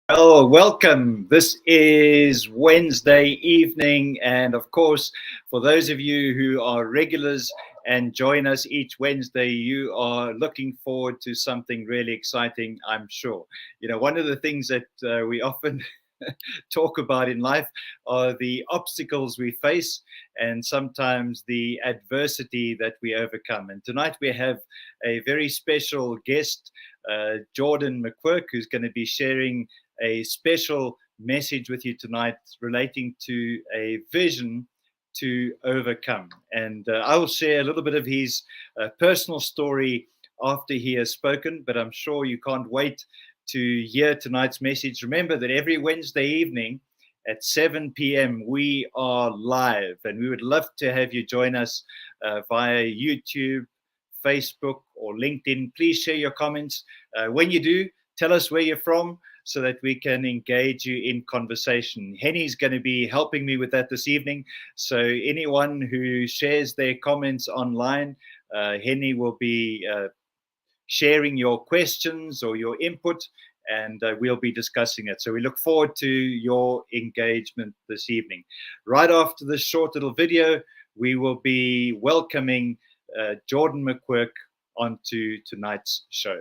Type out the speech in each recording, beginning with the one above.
Well, welcome. This is Wednesday evening, and of course, for those of you who are regulars and join us each Wednesday, you are looking forward to something really exciting, I'm sure. You know, one of the things that we often talk about in life are the obstacles we face and sometimes the adversity that we overcome. And tonight we have a very special guest, Jordan McQuirk, who's going to be sharing a special message with you tonight relating to a vision to overcome. And I will share a little bit of his personal story after he has spoken, but I'm sure you can't wait to hear tonight's message. Remember that every Wednesday evening at 7 p.m. we are live, and we would love to have you join us via YouTube, Facebook, or LinkedIn. Please share your comments. When you do, tell us where you're from so that we can engage you in conversation. Henny's going to be helping me with that this evening. So anyone who shares their comments online, Henny will be sharing your questions or your input, and we'll be discussing it. So we look forward to your engagement this evening. Right after this short little video, we will be welcoming Jordan McQuirk onto tonight's show.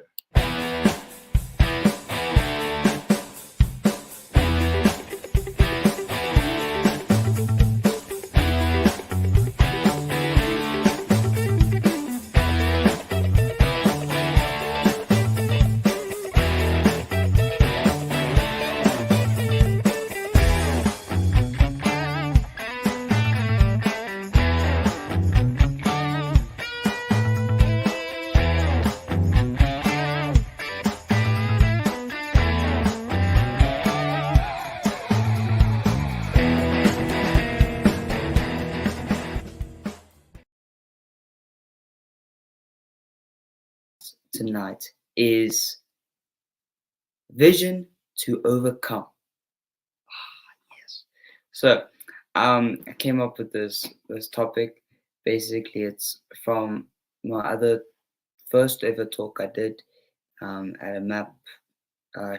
Tonight is vision to overcome. Yes. So I came up with this topic. Basically, it's from my other first ever talk I did at a map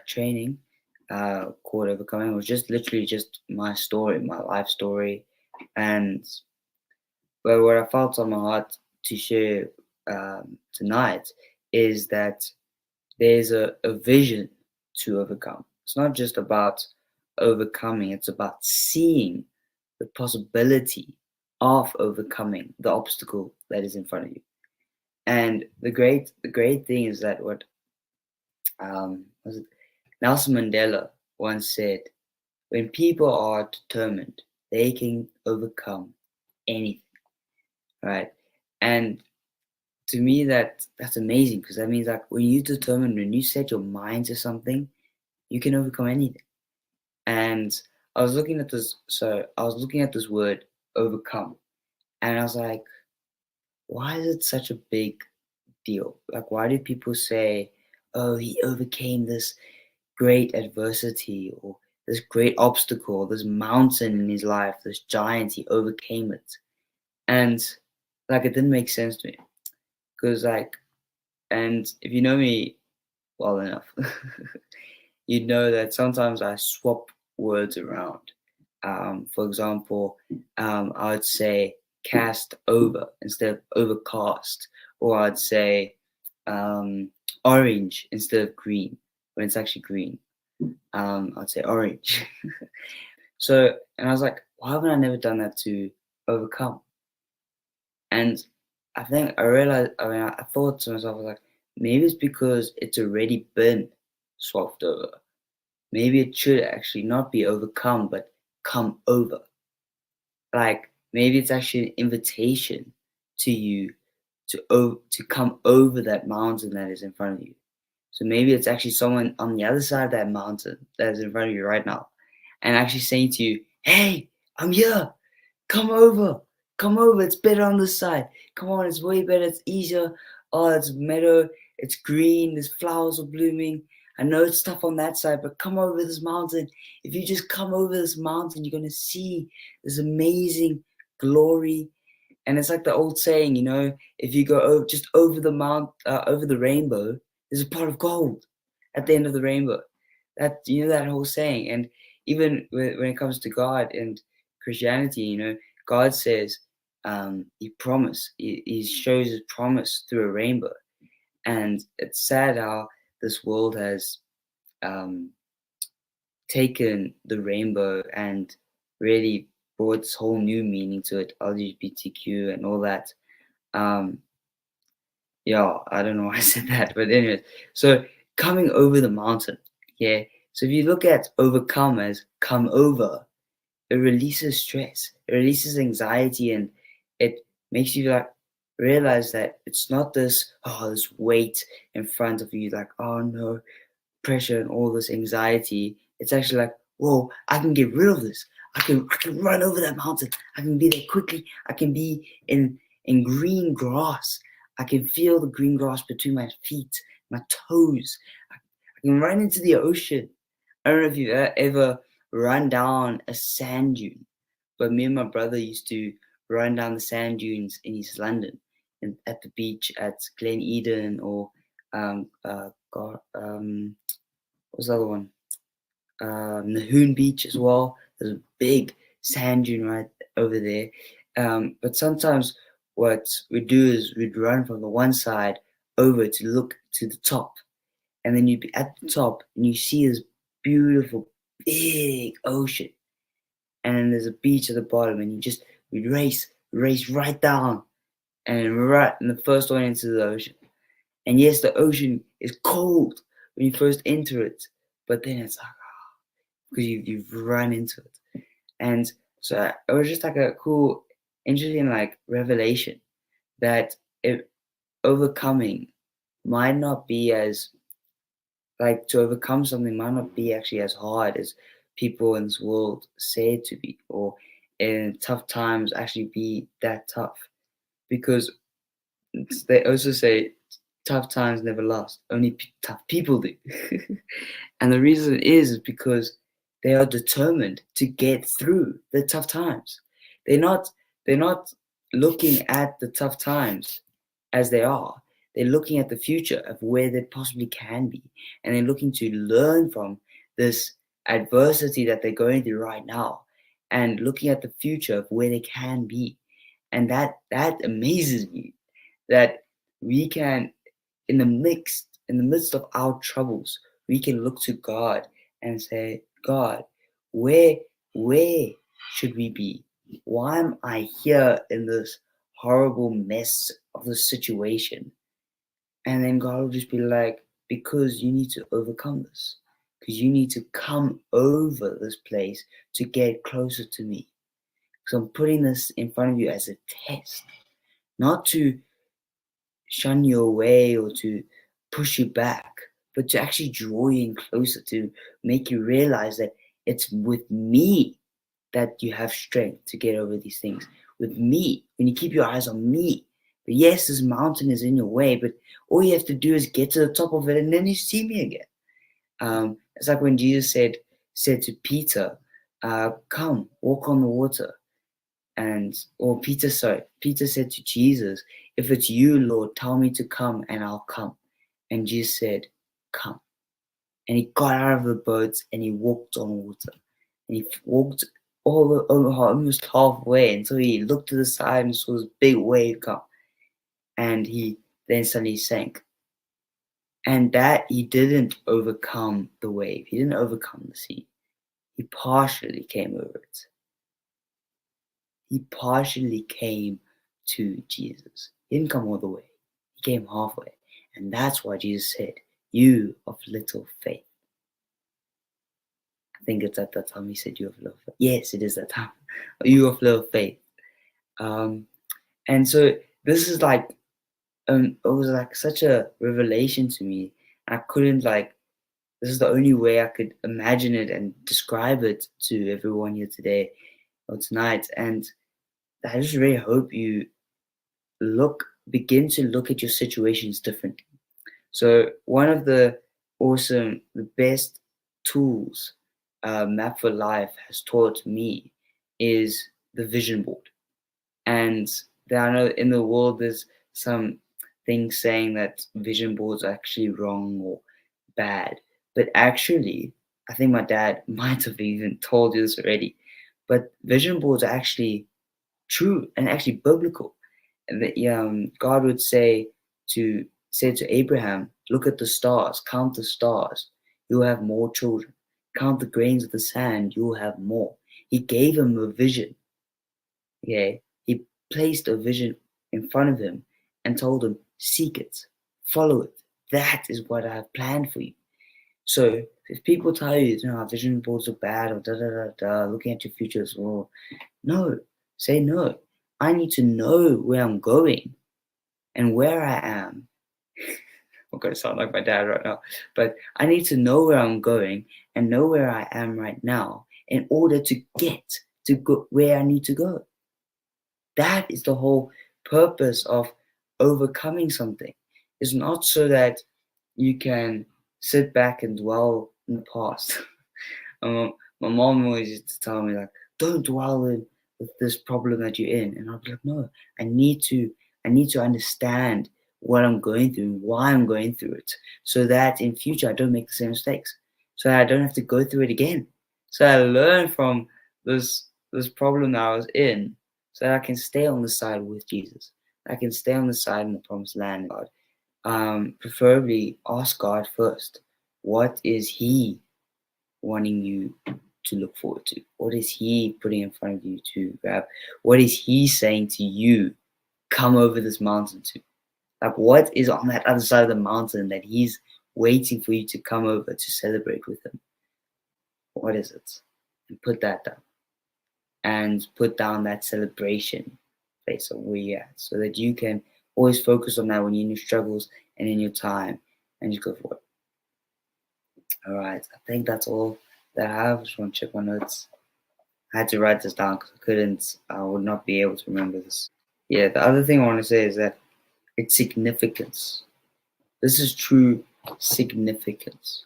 training called Overcoming. It was just literally just my story, my life story, and what I felt on my heart to share tonight is that there's a vision to overcome. It's not just about overcoming, it's about seeing the possibility of overcoming the obstacle that is in front of you. And the great thing is that what Nelson Mandela once said, when people are determined, they can overcome anything, right? And to me, that's amazing, because that means like when you set your mind to something, you can overcome anything. And I was looking at this word overcome, and I was like, why is it such a big deal? Like, why do people say, oh, he overcame this great adversity or this great obstacle, this mountain in his life, this giant, he overcame it? And like, it didn't make sense to me. Because and if you know me well enough, you'd know that sometimes I swap words around. For example, I would say cast over instead of overcast, or I'd say orange instead of green when it's actually green. I'd say orange. So, and I was like, why haven't I never done that to overcome? And I thought to myself, I was like, maybe it's because it's already been swapped over. Maybe it should actually not be overcome, but come over. Like, maybe it's actually an invitation to you to come over that mountain that is in front of you. So maybe it's actually someone on the other side of that mountain that is in front of you right now, and actually saying to you, "Hey, I'm here. Come over. Come over. It's better on this side. Come on, it's way better. It's easier. Oh, it's meadow. It's green. There's flowers are blooming. I know it's tough on that side, but come over this mountain. If you just come over this mountain, you're going to see this amazing glory." And it's like the old saying, if you go just over the over the rainbow, there's a pot of gold at the end of the rainbow. That whole saying. And even when it comes to God and Christianity, God says he shows his promise through a rainbow. And it's sad how this world has taken the rainbow and really brought this whole new meaning to it, LGBTQ and all that. Yeah, I don't know why I said that, but anyways, so coming over the mountain, yeah. So if you look at overcome as come over, it releases stress, it releases anxiety, and it makes you like realize that it's not this weight in front of you, like, oh no, pressure and all this anxiety. It's actually like, whoa, I can get rid of this. I can run over that mountain. I can be there quickly. I can be in green grass. I can feel the green grass between my feet, my toes. I can run into the ocean. I don't know if you've ever run down a sand dune, but me and my brother used to run down the sand dunes in East London, and at the beach at Glen Eden or what's the other one? Nahoon Beach as well. There's a big sand dune right over there. But sometimes what we'd do is we'd run from the one side over to look to the top. And then you'd be at the top and you see this beautiful, big ocean. And then there's a beach at the bottom, and we'd race right down and right in the first one into the ocean. And yes, the ocean is cold when you first enter it, but then it's like, because you've run into it. And so it was just like a cool, interesting like revelation that overcoming might not be as like to overcome something might not be actually as hard as people in this world say it to be, or in tough times actually be that tough, because they also say tough times never last, only tough people do. And the reason is because they are determined to get through the tough times. They're not looking at the tough times as they are. They're looking at the future of where they possibly can be, and they're looking to learn from this adversity that they're going through right now, and looking at the future of where they can be. And that amazes me, that we can, in the midst of our troubles, we can look to God and say, God, where should we be? Why am I here in this horrible mess of the situation? And then God will just be like, because you need to overcome this. Because you need to come over this place to get closer to me. So I'm putting this in front of you as a test, not to shun you away or to push you back, but to actually draw you in closer, to make you realize that it's with me that you have strength to get over these things. With me, when you keep your eyes on me. But yes, this mountain is in your way, but all you have to do is get to the top of it, and then you see me again. It's like when Jesus said to Peter, "Come, walk on the water." Peter said to Jesus, "If it's you, Lord, tell me to come and I'll come." And Jesus said, "Come." And he got out of the boat and he walked on water. And he walked almost halfway until he looked to the side and saw this big wave come. And he then suddenly sank. And that he didn't overcome the wave. He didn't overcome the sea. He partially came over it. He partially came to Jesus. He didn't come all the way. He came halfway. And that's why Jesus said, "You of little faith." I think it's at that time he said, "You of little faith." Yes, it is that time. "You of little faith." And so this is like, it was like such a revelation to me I couldn't like, this is the only way I could imagine it and describe it to everyone here today or tonight. And I just really hope you begin to look at your situations differently. So one of the best tools Map for Life has taught me is the vision board. And I know in the world there's some things saying that vision boards are actually wrong or bad. But actually, I think my dad might have even told you this already. But vision boards are actually true and actually biblical. And that God would say to Abraham, look at the stars, count the stars, you'll have more children. Count the grains of the sand, you'll have more. He gave him a vision. Okay, he placed a vision in front of him and told him, seek it, follow it. That is what I have planned for you. So if people tell you, vision boards are bad or looking at your futures, well, no, say no. I need to know where I'm going and where I am. I'm going to sound like my dad right now, but I need to know where I'm going and know where I am right now in order to get to go where I need to go. That is the whole purpose of overcoming something. It's not so that you can sit back and dwell in the past. My mom always used to tell me, like, don't dwell with this problem that you're in. And I'll be like, no, I need to understand what I'm going through and why I'm going through it, so that in future I don't make the same mistakes, so that I don't have to go through it again. So I learn from this problem that I was in, so that I can stay on the side with Jesus. I can stay on the side in the promised land, God. Preferably ask God first, what is He wanting you to look forward to? What is He putting in front of you to grab? What is He saying to you, come over this mountain to? Like, what is on that other side of the mountain that He's waiting for you to come over to celebrate with Him? What is it? And put that down. And put down that celebration place of where you're at, so that you can always focus on that when you're in your struggles and in your time, and just go for it. All right, I think that's all that I have. I just want to check my notes. I had to write this down because I would not be able to remember this. Yeah, the other thing I want to say is that it's significance. This is true significance.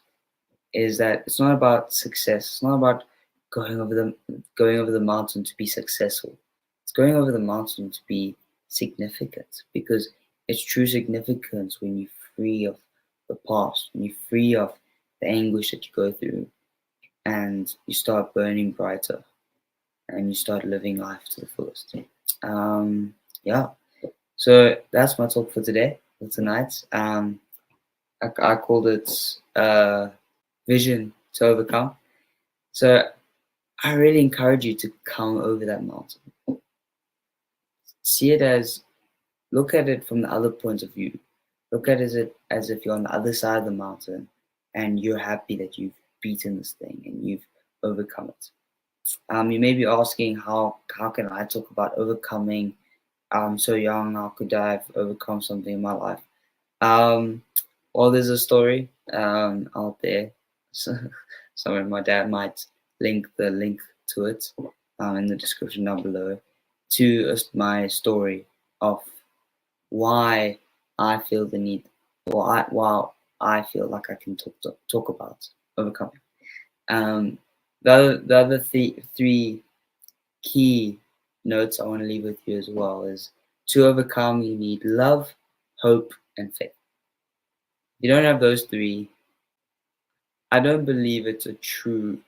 Is that it's not about success. It's not about going over the mountain to be successful. It's going over the mountain to be significant, because it's true significance when you're free of the past, when you're free of the anguish that you go through, and you start burning brighter, and you start living life to the fullest. Yeah. So that's my talk for today, for tonight. I called it Vision to Overcome. So I really encourage you to come over that mountain. See it as, look at it from the other point of view. Look at it as if you're on the other side of the mountain and you're happy that you've beaten this thing and you've overcome it. You may be asking, how can I talk about overcoming? I'm so young, how could I have overcome something in my life? Well, there's a story out there. Somewhere my dad might link to it in the description down below, to my story of why I feel the need, or why I feel like I can talk about overcoming. The other three key notes I want to leave with you as well is, to overcome, you need love, hope, and faith. If you don't have those three, I don't believe it's a true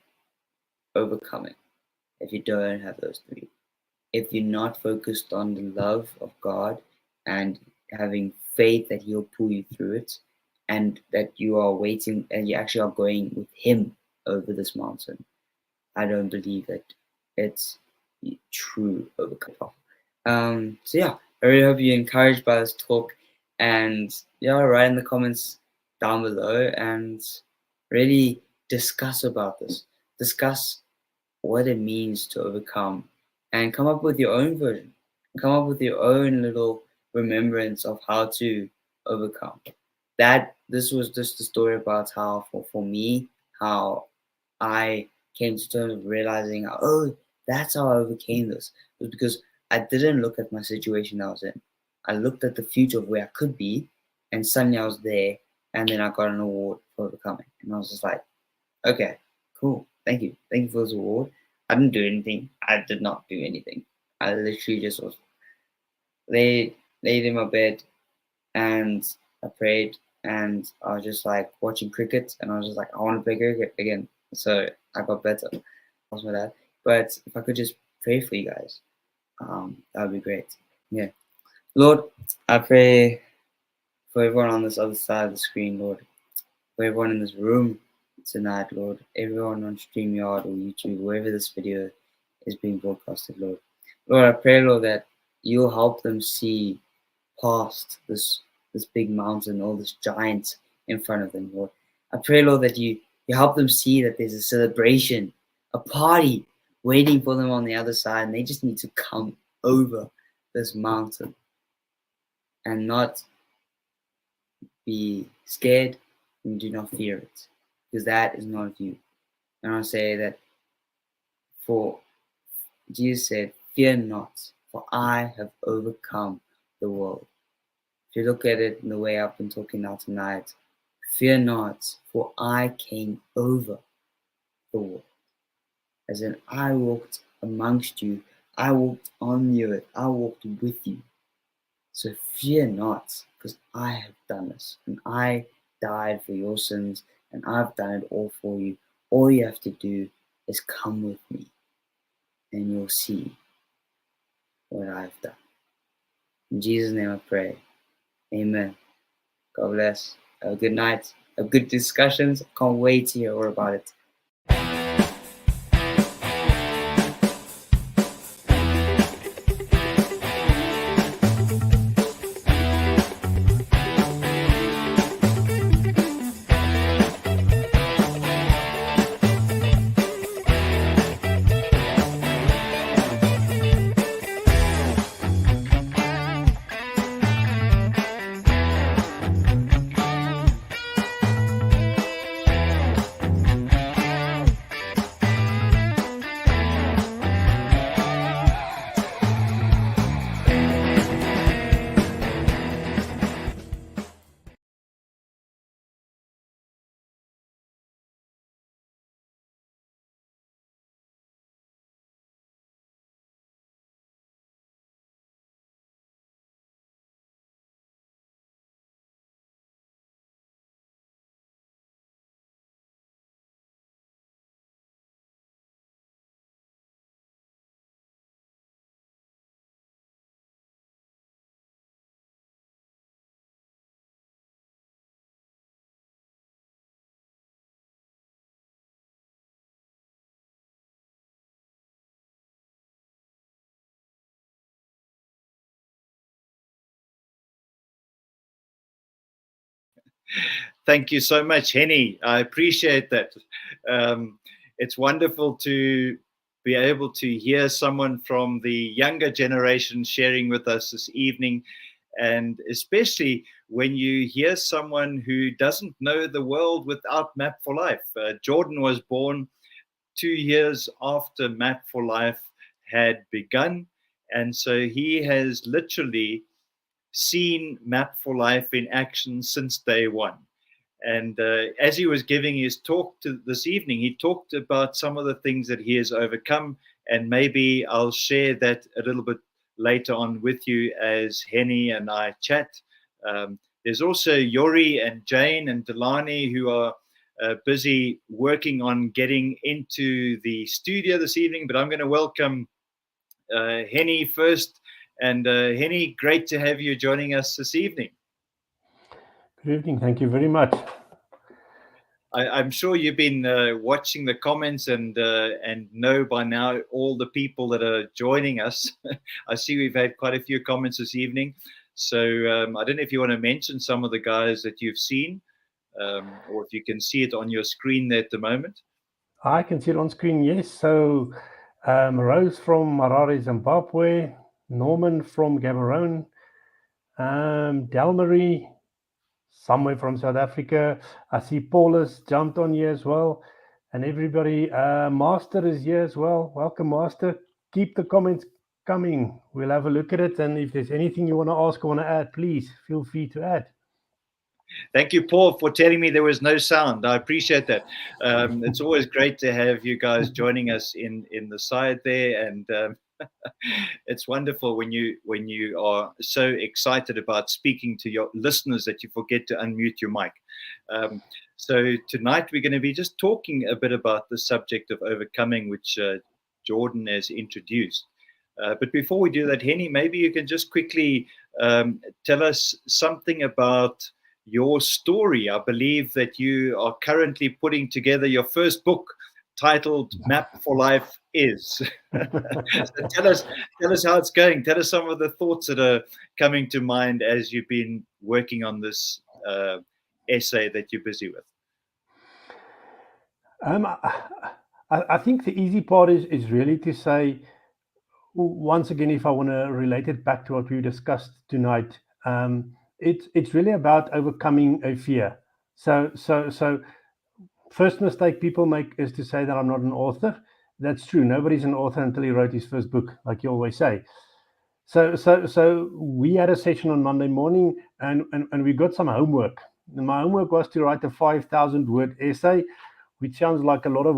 overcoming if you don't have those three. If you're not focused on the love of God and having faith that He'll pull you through it, and that you are waiting and you actually are going with Him over this mountain, I don't believe that it's true overcoming. So yeah, I really hope you're encouraged by this talk, and yeah, write in the comments down below and really discuss about this. Discuss what it means to overcome, and come up with your own version. Come up with your own little remembrance of how to overcome. this was just a story about how for me, how I came to terms with realizing, oh, that's how I overcame this. It was because I didn't look at my situation I was in. I looked at the future of where I could be, and suddenly I was there, and then I got an award for overcoming. And I was just like, okay, cool, thank you. Thank you for this award. I didn't do anything. I did not do anything. I literally just was laid in my bed and I prayed and I was just like watching cricket and I was just like, I want to play cricket again. So I got better. That's my dad. But if I could just pray for you guys, that would be great. Yeah. Lord, I pray for everyone on this other side of the screen, Lord. For everyone in this room tonight, Lord. Everyone on StreamYard or YouTube, wherever this video is being broadcasted, Lord. Lord, I pray, Lord, that you'll help them see past this big mountain, all this giant in front of them, Lord. I pray, Lord, that you help them see that there's a celebration, a party waiting for them on the other side, and they just need to come over this mountain and not be scared and do not fear it, because that is not of you. And I say that for Jesus said, fear not, for I have overcome the world. If you look at it in the way I've been talking now tonight, fear not, for I came over the world. As in, I walked amongst you, I walked on the earth, I walked with you. So fear not, because I have done this, and I died for your sins, and I've done it all for you. All you have to do is come with me, and you'll see what I've done. In Jesus' name I pray. Amen. God bless. Have a good night. Have good discussions. Can't wait to hear all about it. Thank you so much, Henny. I appreciate that. It's wonderful to be able to hear someone from the younger generation sharing with us this evening, and especially when you hear someone who doesn't know the world without Map for Life. Jordan was born 2 years after Map for Life had begun, and so he has literally seen Map for Life in action since day one. And as he was giving his talk this evening, he talked about some of the things that he has overcome. And maybe I'll share that a little bit later on with you as Henny and I chat. There's also Yori and Jane and Delani who are busy working on getting into the studio this evening. But I'm going to welcome Henny first. And Henny, great to have you joining us this evening. Good evening. Thank you very much. I'm sure you've been watching the comments and know by now all the people that are joining us. I see we've had quite a few comments this evening. So I don't know if you want to mention some of the guys that you've seen, or if you can see it on your screen there at the moment. I can see it on screen, yes. So Rose from Harare, Zimbabwe, Norman from Gaborone, Delmarie, somewhere from South Africa. I see Paul has jumped on here as well. And everybody, Master is here as well. Welcome, Master. Keep the comments coming. We'll have a look at it. And if there's anything you want to ask or want to add, please feel free to add. Thank you, Paul, for telling me there was no sound. I appreciate that. It's always great to have you guys joining us in the side there, and it's wonderful when you are so excited about speaking to your listeners that you forget to unmute your mic. So tonight we're going to be just talking a bit about the subject of overcoming, which Jordan has introduced. But before we do that, Henny, maybe you can just quickly tell us something about your story. I believe that you are currently putting together your first book titled Map for Life Is. So tell us how it's going. Tell us some of the thoughts that are coming to mind as you've been working on this essay that you're busy with. I think the easy part is really to say, once again, if I want to relate it back to what we discussed tonight, it's really about overcoming a fear. So first mistake people make is to say that I'm not an author. That's true. Nobody's an author until he wrote his first book, like you always say. So we had a session on Monday morning, and we got some homework. And my homework was to write a 5,000-word essay, which sounds like a lot of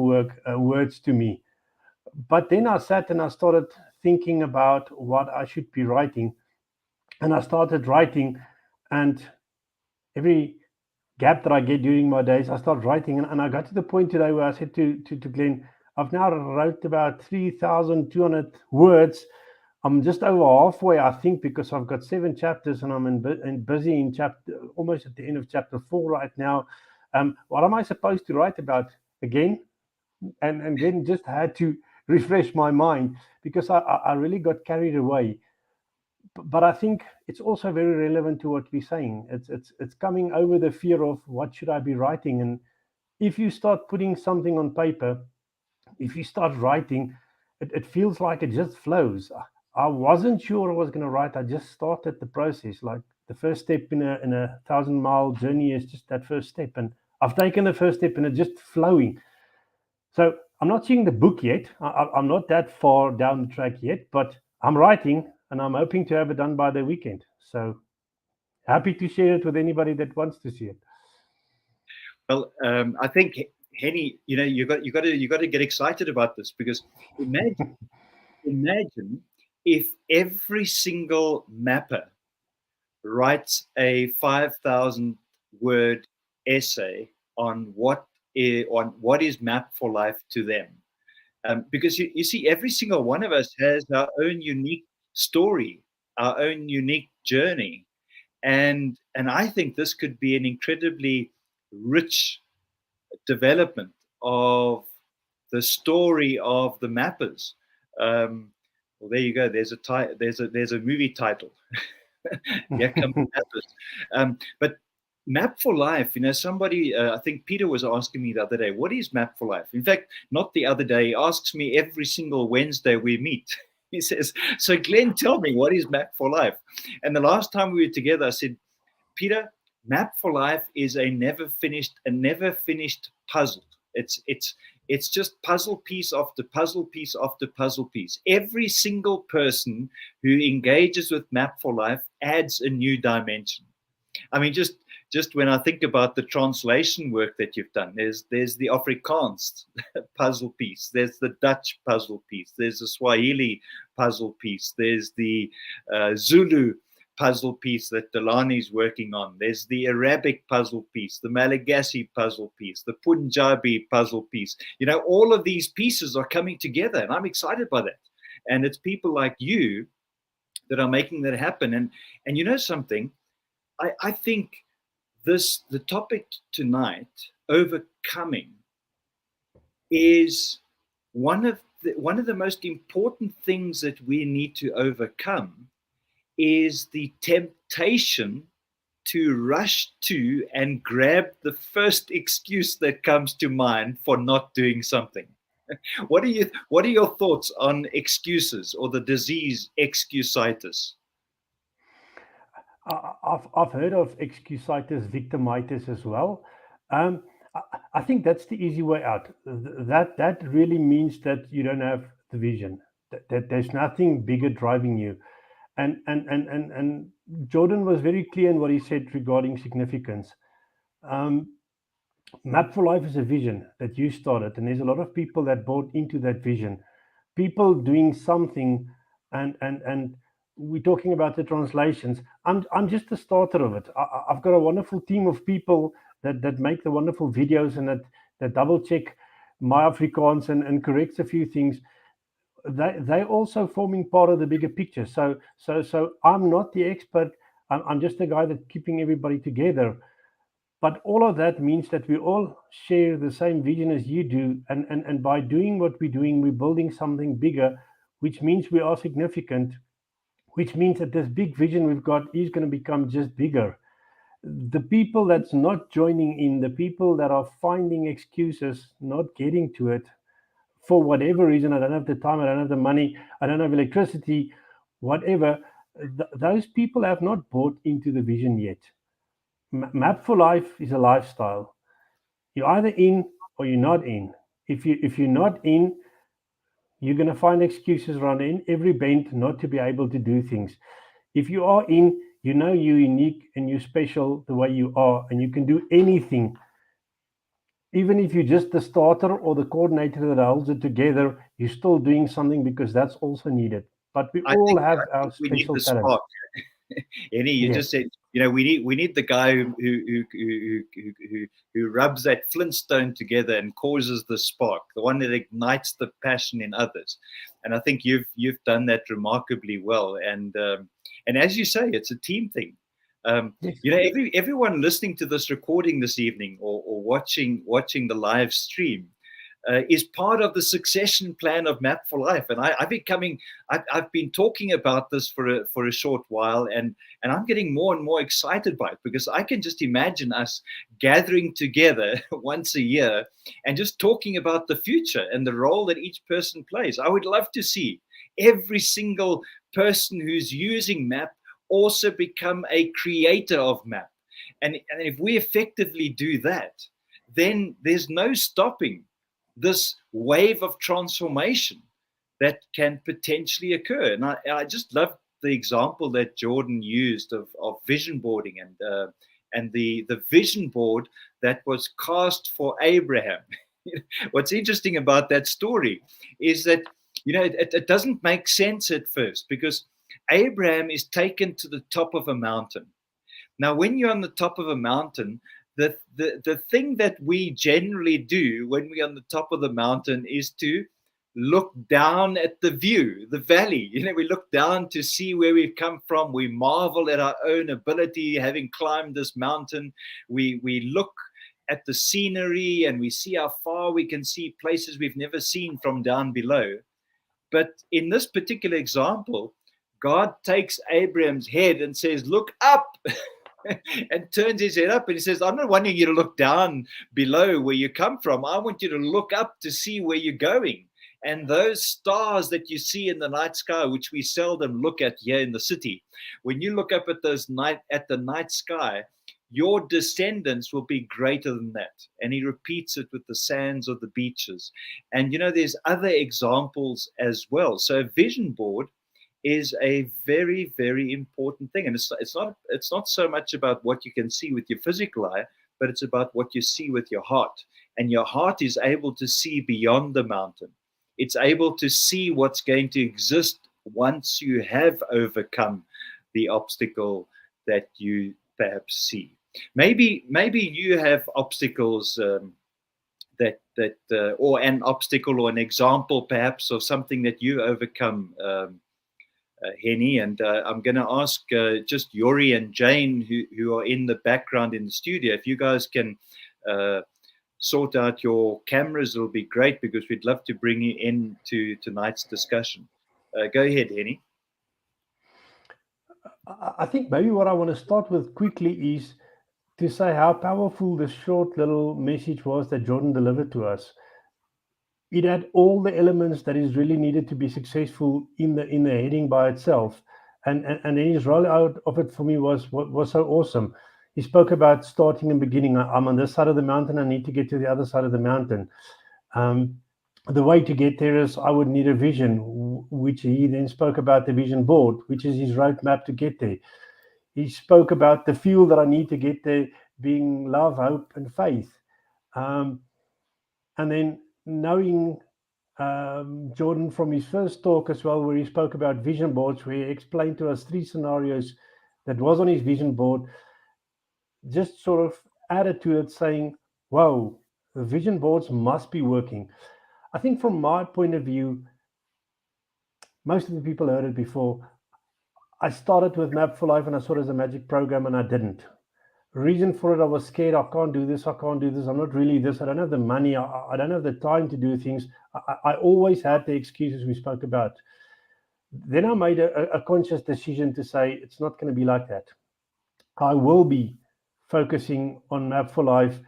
words to me. But then I sat and I started thinking about what I should be writing. And I started writing, and every gap that I get during my days, I start writing. And I got to the point today where I said to Glenn, I've now wrote about 3,200 words. I'm just over halfway, I think, because I've got 7 chapters and I'm busy in almost at the end of chapter 4 right now. What am I supposed to write about again? And Glenn just had to refresh my mind, because I really got carried away. But I think it's also very relevant to what we're saying. It's coming over the fear of what should I be writing. And if you start putting something on paper, if you start writing, it feels like it just flows. I wasn't sure I was going to write. I just started the process. Like the first step in a 1,000-mile journey is just that first step. And I've taken the first step and it's just flowing. So I'm not seeing the book yet. I'm not that far down the track yet, but I'm writing and I'm hoping to have it done by the weekend. So happy to share it with anybody that wants to see it. Well, I think, Henny, you got to get excited about this, because imagine if every single mapper writes a 5,000-word essay on what is Map for Life to them. Because you see, every single one of us has our own unique story, our own unique journey. And I think this could be an incredibly rich development of the story of the mappers. Well, there you go. There's a movie title. Here come the mappers. But Map for Life, somebody, I think Peter was asking me the other day, what is Map for Life? In fact, not the other day, he asks me every single Wednesday we meet. He says, so Glenn, tell me, what is Map for Life? And the last time we were together, I said, Peter, Map for Life is a never finished puzzle. It's just puzzle piece after puzzle piece after puzzle piece. Every single person who engages with Map for Life adds a new dimension. I mean, just when I think about the translation work that you've done, there's the Afrikaans puzzle piece, there's the Dutch puzzle piece, there's the Swahili puzzle piece, there's the Zulu puzzle piece that Delani's working on, there's the Arabic puzzle piece, the Malagasy puzzle piece, the Punjabi puzzle piece. All of these pieces are coming together, and I'm excited by that. And it's people like you that are making that happen. And you know something? I think the topic tonight, overcoming, is one of the most important things that we need to overcome, is the temptation to rush to and grab the first excuse that comes to mind for not doing something. What are your thoughts on excuses, or the disease excusitis? I've heard of excusitis, victimitis as well. Um, I think that's the easy way out. That really means that you don't have the vision. That there's nothing bigger driving you. And Jordan was very clear in what he said regarding significance. Um, Map for Life is a vision that you started, and there's a lot of people that bought into that vision. People doing something, and we're talking about the translations. I'm just the starter of it. I've got a wonderful team of people that make the wonderful videos and that double check my Afrikaans and corrects a few things. They also forming part of the bigger picture. So I'm not the expert. I'm just the guy that keeping everybody together. But all of that means that we all share the same vision as you do, and by doing what we're doing, we're building something bigger, which means we are significant, which means that this big vision we've got is going to become just bigger. The people that's not joining in, the people that are finding excuses, not getting to it for whatever reason, I don't have the time, I don't have the money, I don't have electricity, whatever, those people have not bought into the vision yet. Map for Life is a lifestyle. You're either in or you're not in. If you're not in, you're going to find excuses around in every bend not to be able to do things. If you are in, you know you're unique and you're special the way you are, and you can do anything. Even if you're just the starter or the coordinator that holds it together, you're still doing something because that's also needed. But we all have I our think we need special the talents. spark. Eddie, you Yes. just said, we need the guy who rubs that flintstone together and causes the spark, the one that ignites the passion in others. And I think you've done that remarkably well. And as you say, it's a team thing. Yes. Everyone listening to this recording this evening, or watching the live stream, is part of the succession plan of Map for Life. And I've been talking about this for a short while, and I'm getting more and more excited by it, because I can just imagine us gathering together once a year and just talking about the future and the role that each person plays. I would love to see every single person who's using Map also become a creator of Map. And if we effectively do that, then there's no stopping this wave of transformation that can potentially occur. And I just love the example that Jordan used of vision boarding, and the vision board that was cast for Abraham. What's interesting about that story is that it doesn't make sense at first, because Abraham is taken to the top of a mountain. Now, when you're on the top of a mountain, the thing that we generally do when we're on the top of the mountain is to look down at the view, the valley. We look down to see where we've come from. We marvel at our own ability, having climbed this mountain. We look at the scenery, and we see how far we can see places we've never seen from down below. But in this particular example, God takes Abraham's head and says, "Look up." And turns his head up, and he says, "I'm not wanting you to look down below where you come from. I want you to look up to see where you're going. And those stars that you see in the night sky, which we seldom look at here in the city, when you look up at the night sky, your descendants will be greater than that." And he repeats it with the sands of the beaches. And there's other examples as well. So a vision board is a very, very important thing. And it's not so much about what you can see with your physical eye, but it's about what you see with your heart. And your heart is able to see beyond the mountain. It's able to see what's going to exist once you have overcome the obstacle that you perhaps see. Maybe you have obstacles, or an obstacle or an example perhaps of something that you overcome, Henny. And I'm going to ask just Yori and Jane, who are in the background in the studio, if you guys can sort out your cameras, it'll be great, because we'd love to bring you into tonight's discussion. Go ahead, Henny. I think maybe what I want to start with quickly is to say how powerful the short little message was that Jordan delivered to us. It had all the elements that is really needed to be successful in the heading by itself. And then his rollout of it for me was so awesome. He spoke about starting and beginning. I'm on this side of the mountain. I need to get to the other side of the mountain. The way to get there is I would need a vision, which he then spoke about the vision board, which is his roadmap to get there. He spoke about the fuel that I need to get there being love, hope, and faith. And then knowing Jordan from his first talk as well, where he spoke about vision boards, where he explained to us 3 scenarios that was on his vision board, just sort of added to it saying, wow, the vision boards must be working. I think from my point of view, most of the people heard it before. I started with Map for Life and I saw it as a magic program and I didn't. Reason for it, I was scared. I can't do this. I'm not really this. I don't have the money. I don't have the time to do things. I always had the excuses we spoke about. Then I made a conscious decision to say, it's not going to be like that. I will be focusing on Map for Life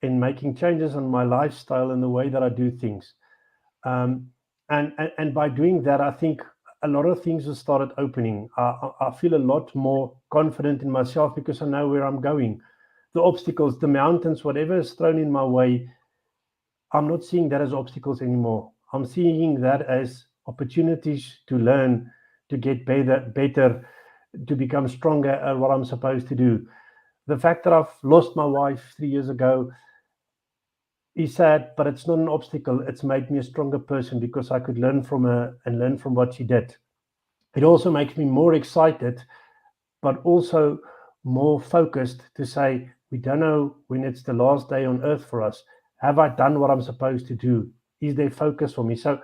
and making changes on my lifestyle and the way that I do things. And by doing that, I think a lot of things have started opening. I feel a lot more confident in myself because I know where I'm going. The obstacles, the mountains, whatever is thrown in my way, I'm not seeing that as obstacles anymore. I'm seeing that as opportunities to learn, to get better, to become stronger at what I'm supposed to do. The fact that I've lost my wife 3 years ago is sad, but it's not an obstacle. It's made me a stronger person because I could learn from her and learn from what she did. It also makes me more excited, but also more focused to say, we don't know when it's the last day on earth for us. Have I done what I'm supposed to do? Is there focus for me? So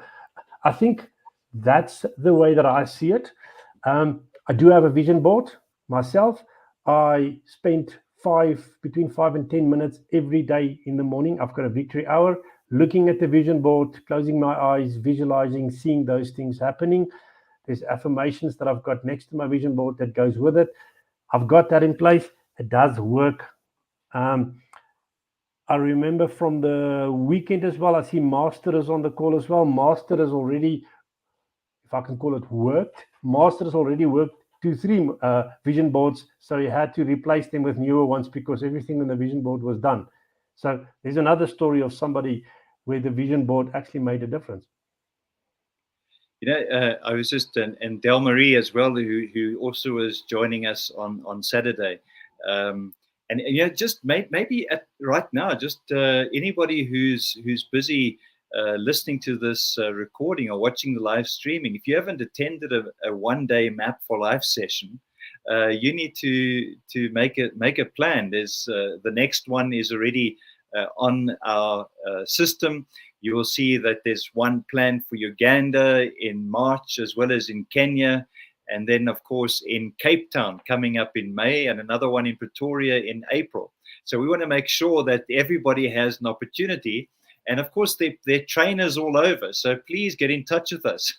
I think that's the way that I see it. I do have a vision board myself. I spent between 5 and 10 minutes every day in the morning. I've got a victory hour, looking at the vision board, closing my eyes, visualizing, seeing those things happening. There's affirmations that I've got next to my vision board that goes with it. I've got that in place. It does work. I remember from the weekend as well, I see Master is on the call as well. Master has already, if I can call it, worked. Master has already worked 2-3 vision boards, so he had to replace them with newer ones because everything on the vision board was done. So there's another story of somebody where the vision board actually made a difference. I was just and Del Marie as well, who also was joining us on Saturday, and just maybe right now, just anybody who's busy listening to this recording or watching the live streaming, if you haven't attended a 1-day Map for Life session, you need to make a plan. There's the next one is already on our system. You will see that there's one planned for Uganda in March, as well as in Kenya, and then of course in Cape Town coming up in May, and another one in Pretoria in April. So we want to make sure that everybody has an opportunity. And of course, they're trainers all over. So please get in touch with us.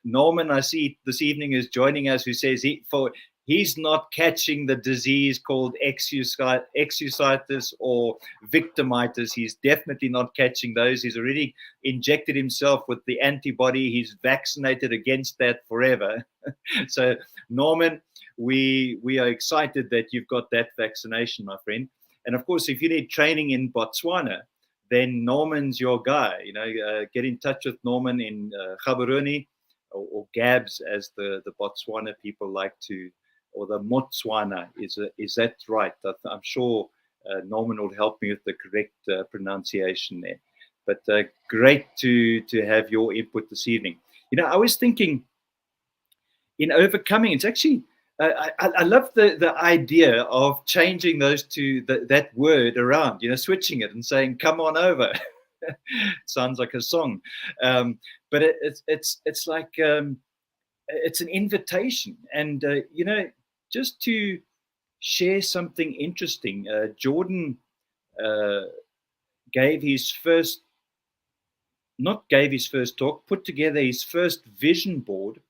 Norman, I see this evening, is joining us, who says he's not catching the disease called exusitis or victimitis. He's definitely not catching those. He's already injected himself with the antibody. He's vaccinated against that forever. So, Norman, we are excited that you've got that vaccination, my friend. And of course, if you need training in Botswana, then Norman's your guy. Get in touch with Norman in Gaborone, or Gabs, as the Botswana people like to, or the Motswana. Is that right? I'm sure Norman will help me with the correct pronunciation there. But great to have your input this evening. I was thinking, in overcoming, it's actually, I love the idea of changing those two, that word around, switching it and saying, come on over. Sounds like a song. But it's like, it's an invitation. And, just to share something interesting, Jordan put together his first vision board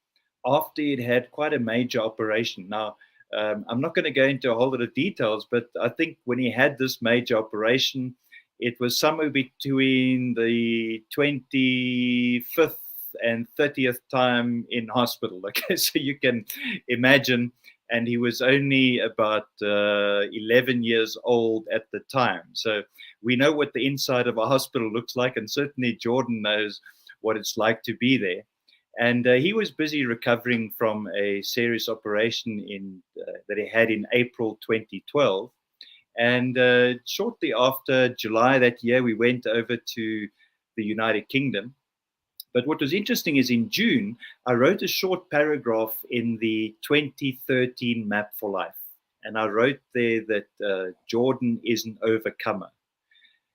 after he'd had quite a major operation. Now, I'm not going to go into a whole lot of details, but I think when he had this major operation, it was somewhere between the 25th and 30th time in hospital. Okay, so you can imagine. And he was only about 11 years old at the time. So we know what the inside of a hospital looks like, and certainly Jordan knows what it's like to be there. And he was busy recovering from a serious operation that he had in April 2012. And shortly after July that year, we went over to the United Kingdom. But what was interesting is in June, I wrote a short paragraph in the 2013 Map for Life. And I wrote there that Jordan is an overcomer.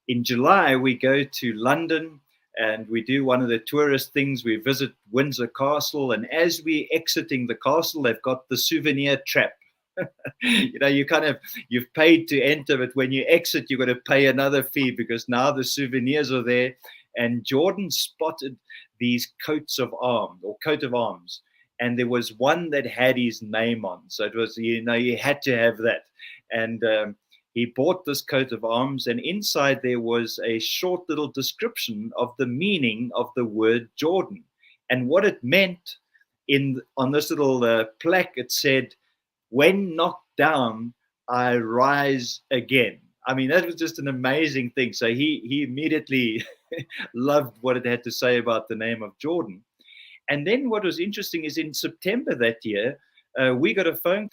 In July, we go to London and we do one of the tourist things. We visit Windsor Castle. And as we're exiting the castle, they've got the souvenir trap. You've paid to enter, but when you exit, you've got to pay another fee because now the souvenirs are there. And Jordan spotted these coat of arms, and there was one that had his name on. So it was, you had to have that. And he bought this coat of arms, and inside there was a short little description of the meaning of the word Jordan and what it meant. On this little plaque, it said, "When knocked down, I rise again." I mean, that was just an amazing thing. So he immediately loved what it had to say about the name of Jordan. And then what was interesting is in September that year, we got a phone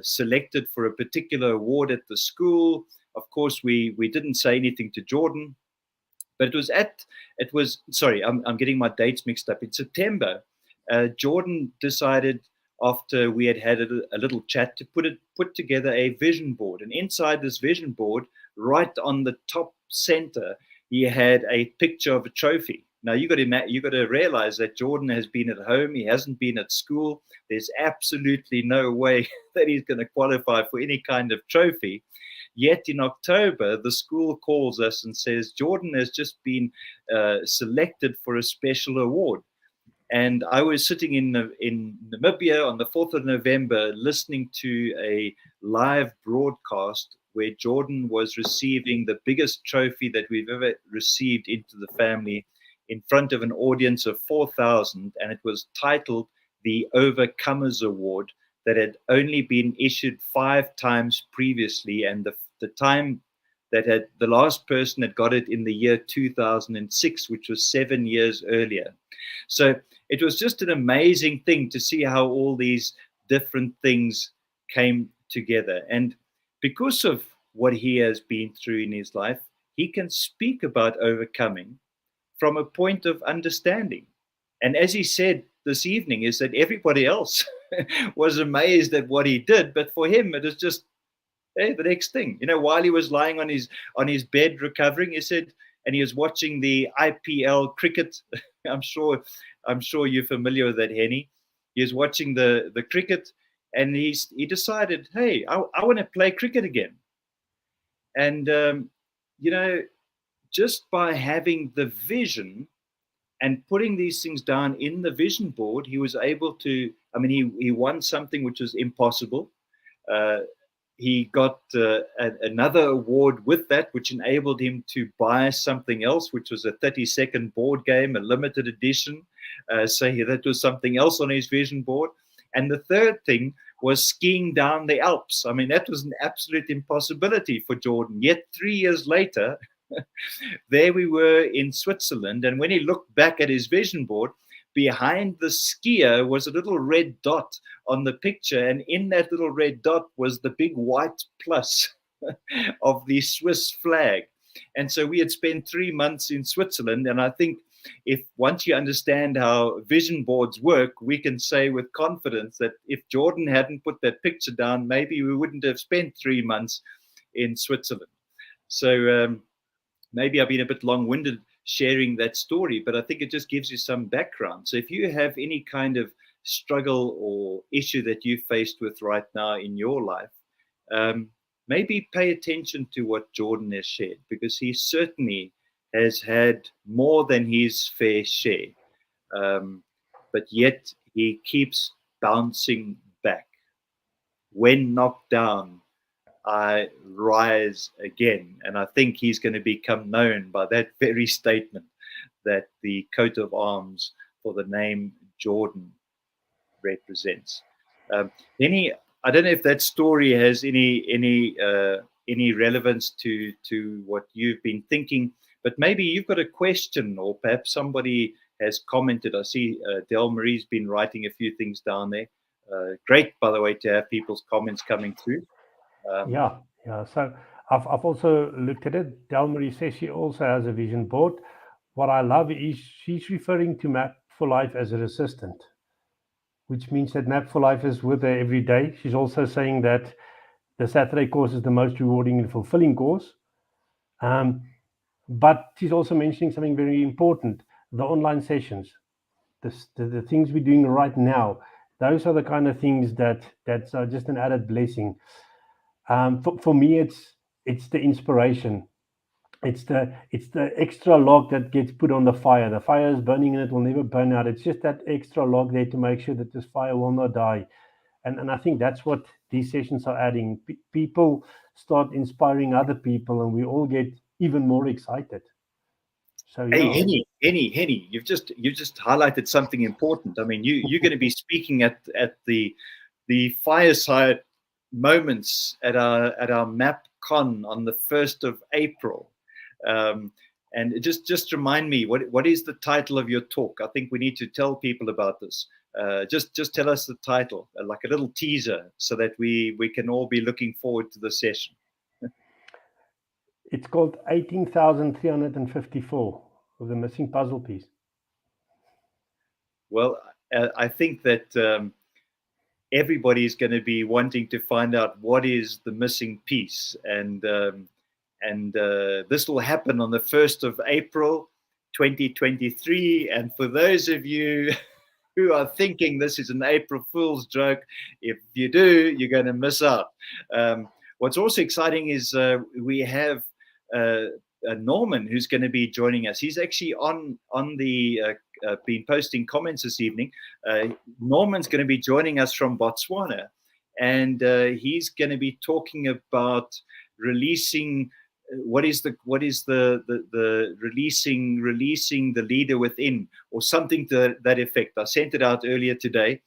selected for a particular award at the school. Of course, we didn't say anything to Jordan, but I'm getting my dates mixed up. In September, Jordan decided, after we had a little chat, to put together a vision board. And inside this vision board, right on the top center, he had a picture of a trophy. Now you got to realize that Jordan has been at home. He hasn't been at school. There's absolutely no way that he's going to qualify for any kind of trophy. Yet in October, the school calls us and says Jordan has just been selected for a special award. And I was sitting in Namibia on the 4th of November listening to a live broadcast where Jordan was receiving the biggest trophy that we've ever received into the family in front of an audience of 4,000. And it was titled the Overcomers Award, that had only been issued 5 times previously. And the time that the last person had got it in the year 2006, which was 7 years earlier. So it was just an amazing thing to see how all these different things came together. And because of what he has been through in his life, he can speak about overcoming from a point of understanding. And as he said this evening, is that everybody else was amazed at what he did, but for him, it was just the next thing. While he was lying on his bed recovering, he said, and he was watching the IPL cricket. I'm sure you're familiar with that, Henny. He was watching the cricket, and he decided, hey, I want to play cricket again. And just by having the vision and putting these things down in the vision board, he was able to. I mean, he won something which was impossible. He got another award with that, which enabled him to buy something else, which was a 30-second board game, a limited edition. So that was something else on his vision board. And the third thing was skiing down the Alps. I mean, that was an absolute impossibility for Jordan. Yet 3 years later, there we were in Switzerland. And when he looked back at his vision board, behind the skier was a little red dot on the picture, and in that little red dot was the big white plus of the Swiss flag. And so we had spent 3 months in Switzerland, and I think if once you understand how vision boards work, we can say with confidence that if Jordan hadn't put that picture down, maybe we wouldn't have spent 3 months in Switzerland. So maybe I've been a bit long-winded sharing that story, but I think it just gives you some background. So if you have any kind of struggle or issue that you're faced with right now in your life, maybe pay attention to what Jordan has shared, because he certainly has had more than his fair share, but yet he keeps bouncing back. When knocked down, I rise again. And I think he's going to become known by that very statement, that the coat of arms for the name Jordan represents. Any, I don't know if that story has any relevance to what you've been thinking, but maybe you've got a question, or perhaps somebody has commented. I see Del Marie's been writing a few things down there. Great, by the way, to have people's comments coming through. Yeah. So I've also looked at it. Del Marie says she also has a vision board. What I love is she's referring to Map for Life as her assistant, which means that Map for Life is with her every day. She's also saying that the Saturday course is the most rewarding and fulfilling course. But she's also mentioning something very important: the online sessions, the things we're doing right now. Those are the kind of things that's just an added blessing. For me, it's the inspiration. It's the extra log that gets put on the fire. The fire is burning and it will never burn out. It's just that extra log there to make sure that this fire will not die. And I think that's what these sessions are adding. People start inspiring other people, and we all get even more excited. So Hey, yeah, Henny, you've just highlighted something important. I mean, you're going to be speaking at the fireside moments at our MapCon on the 1st of April. And just remind me, what is the title of your talk? I think we need to tell people about this. Just tell us the title, like a little teaser, so that we can all be looking forward to the session. it's called 18,354 of the missing puzzle piece. Well, I think that everybody is going to be wanting to find out what is the missing piece, and this will happen on the 1st of April, 2023. And for those of you who are thinking this is an April Fool's joke, if you do, you're going to miss out. What's also exciting is we have Norman, who's going to be joining us. He's actually on the been posting comments this evening. Norman's going to be joining us from Botswana, and he's going to be talking about releasing releasing the leader within, or something to that effect. I sent it out earlier today,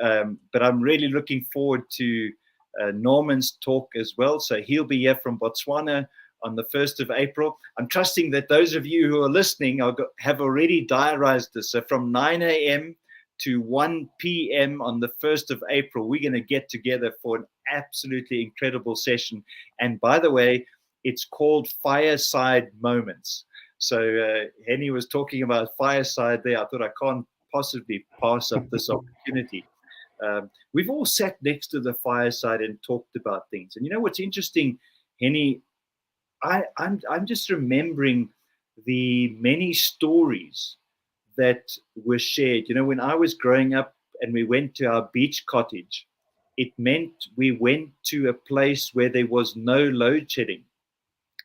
but I'm really looking forward to Norman's talk as well. So he'll be here from Botswana on the 1st of April. I'm trusting that those of you who are listening have already diarized this. So from 9 a.m. to 1 p.m. on the 1st of April, we're going to get together for an absolutely incredible session. And by the way, it's called Fireside Moments. So Henny was talking about fireside there. I thought I can't possibly pass up this opportunity. We've all sat next to the fireside and talked about things. And you know what's interesting, Henny? I'm just remembering the many stories that were shared. You know, when I was growing up and we went to our beach cottage, it meant we went to a place where there was no load shedding.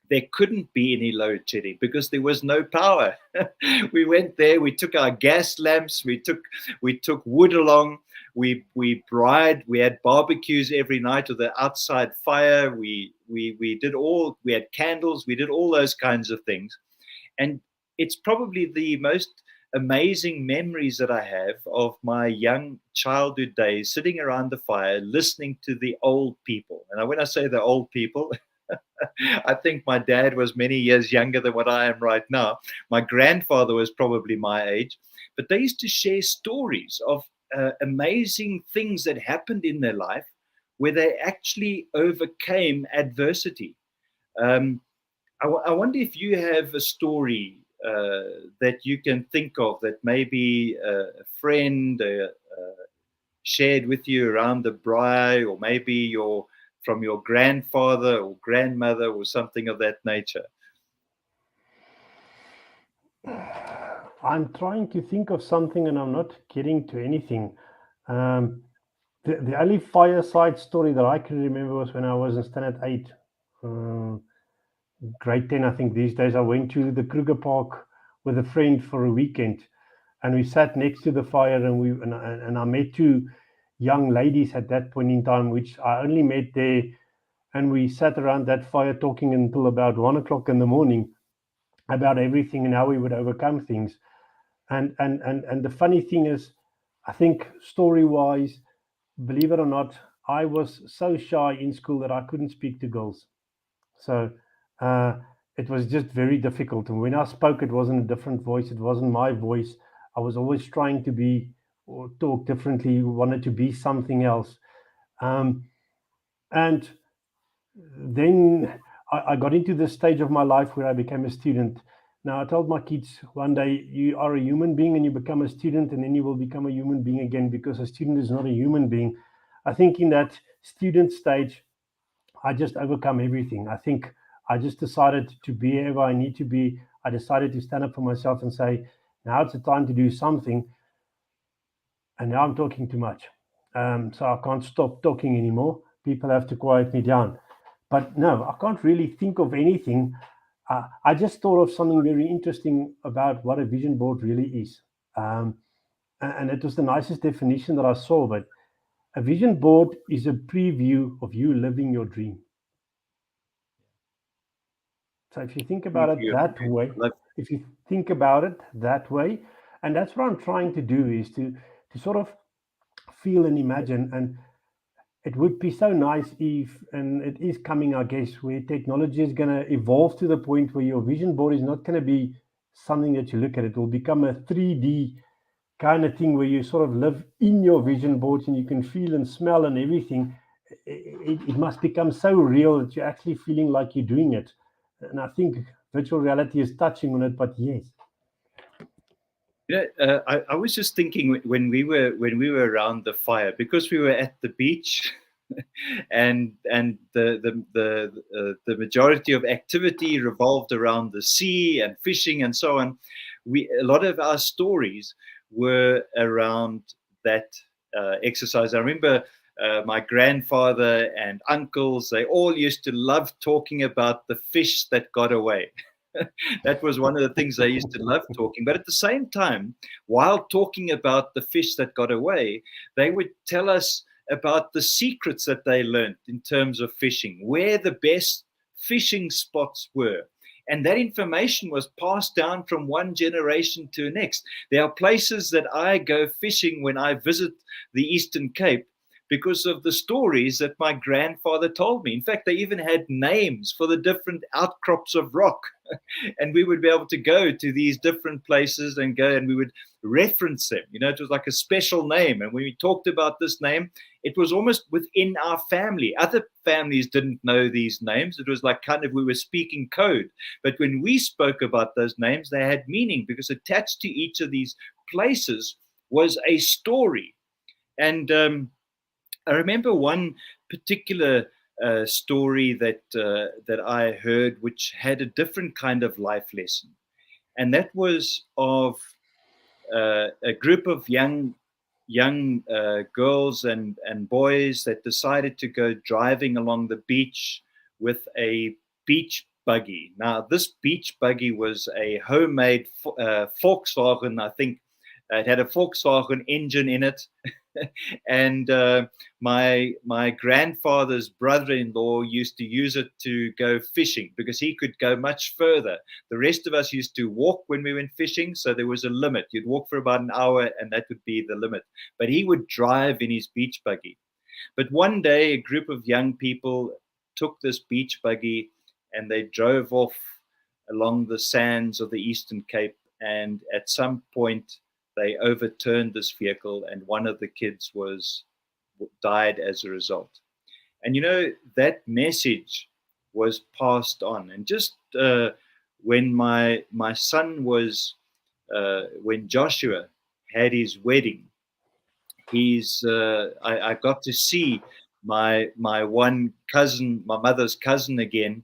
There couldn't be any load shedding because there was no power. We went there, we took our gas lamps, we took wood along, we had barbecues every night with an outside fire. We had candles, we did all those kinds of things. And it's probably the most amazing memories that I have of my young childhood days, sitting around the fire, listening to the old people. And when I say the old people, I think my dad was many years younger than what I am right now. My grandfather was probably my age, but they used to share stories of amazing things that happened in their life where they actually overcame adversity. I wonder if you have a story that you can think of that maybe a friend shared with you around the braai, or maybe from your grandfather or grandmother or something of that nature. I'm trying to think of something and I'm not getting to anything. The only fireside story that I can remember was when I was in standard 8, grade 10, I think these days. I went to the Kruger Park with a friend for a weekend, and we sat next to the fire, and I met two young ladies at that point in time, which I only met there, and we sat around that fire talking until about 1 o'clock in the morning about everything and how we would overcome things. And the funny thing is, I think story wise, believe it or not, I was so shy in school that I couldn't speak to girls. So uh, it was just very difficult. And when I spoke, it wasn't a different voice. It wasn't my voice. I was always trying to be or talk differently, wanted to be something else. Um, and then I got into this stage of my life where I became a student. Now, I told my kids one day, you are a human being and you become a student, and then you will become a human being again, because a student is not a human being. I think in that student stage, I just overcome everything. I think I just decided to be wherever I need to be. I decided to stand up for myself and say, now it's the time to do something. And now I'm talking too much. So I can't stop talking anymore. People have to quiet me down. But no, I can't really think of anything. I just thought of something very interesting about what a vision board really is. Um, and it was the nicest definition that I saw. But a vision board is a preview of you living your dream. So if you think about it Preview. that way, Like, if you think about it that way, and that's what I'm trying to do, is to sort of feel and imagine. And it would be so nice if, and it is coming, I guess, where technology is going to evolve to the point where your vision board is not going to be something that you look at. It will become a 3D kind of thing where you sort of live in your vision boards and you can feel and smell and everything. It must become so real that you're actually feeling like you're doing it. And I think virtual reality is touching on it, but yes. I was just thinking when we were around the fire, because we were at the beach, and the majority of activity revolved around the sea and fishing and so on. A lot of our stories were around that exercise. I remember my grandfather and uncles, they all used to love talking about the fish that got away. That was one of the things they used to love talking. But at the same time, while talking about the fish that got away, they would tell us about the secrets that they learned in terms of fishing, where the best fishing spots were. And that information was passed down from one generation to the next. There are places that I go fishing when I visit the Eastern Cape because of the stories that my grandfather told me. In fact, they even had names for the different outcrops of rock. And we would be able to go to these different places and go, and we would reference them. It was like a special name. And when we talked about this name, it was almost within our family. Other families didn't know these names. It was like kind of we were speaking code. But when we spoke about those names, they had meaning, because attached to each of these places was a story. And I remember one particular story that I heard, which had a different kind of life lesson, and that was of a group of young girls and boys that decided to go driving along the beach with a beach buggy. Now, this beach buggy was a homemade Volkswagen, I think. It had a Volkswagen engine in it. And my grandfather's brother-in-law used to use it to go fishing, because he could go much further. The rest of us used to walk when we went fishing, so there was a limit. You'd walk for about an hour, and that would be the limit. But he would drive in his beach buggy. But one day, a group of young people took this beach buggy and they drove off along the sands of the Eastern Cape. And at some point, they overturned this vehicle, and one of the kids died as a result. And that message was passed on. And just when my son was when Joshua had his wedding, I got to see my one cousin, my mother's cousin again,